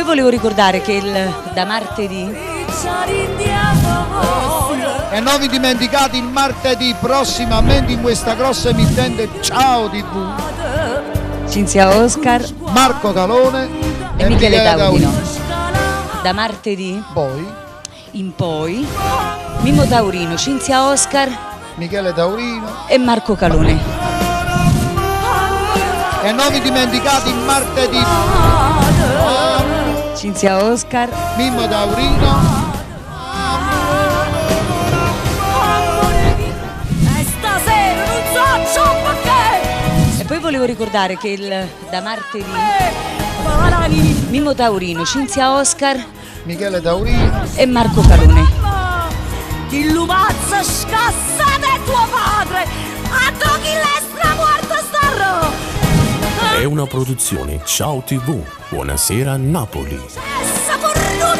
volevo ricordare che da martedì E non vi dimenticate il martedì prossimamente in questa grossa emittente Ciao TV Cinzia Oscar Marco Calone e Michele Taurino. Da martedì Poi in poi Mimmo Taurino, Cinzia Oscar, Michele Taurino e Marco Calone. E non vi dimenticate il martedì Cinzia Oscar, Mimmo Taurino e poi volevo ricordare che da martedì Mimmo Taurino, Cinzia Oscar, Michele Taurino e Marco Calone. Il lupazzo scassate è tuo padre, a tocchi l'estra morto starro. È una produzione Ciao TV. Buonasera Napoli. Essa cornuta